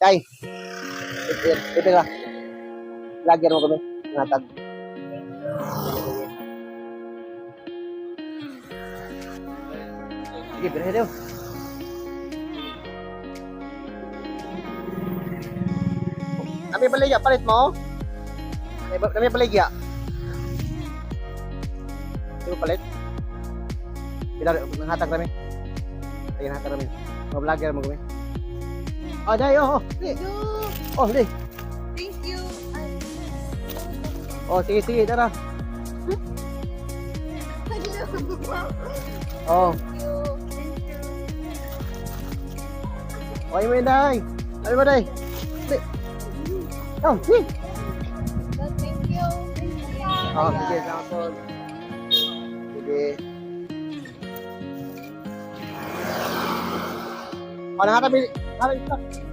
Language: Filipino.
Tay. Ito ka. Lager mo kami. Natag. Sige, birahe daw. Kami baligya, palit mo? Kami baligya. Ito palit. Bila nanghatag kami. Ayun hatag kami. Mga vlogger mo kami. Oh, day, oh. Di. Oh, di. Thank you. Oh, sige, sige, tara. Oh. Okay mo yun, day. Ano ba, day? Di. Oh, di. Thank you. Oh, sige, salamat. Sige. Oh, nakatabi. Nakatabi.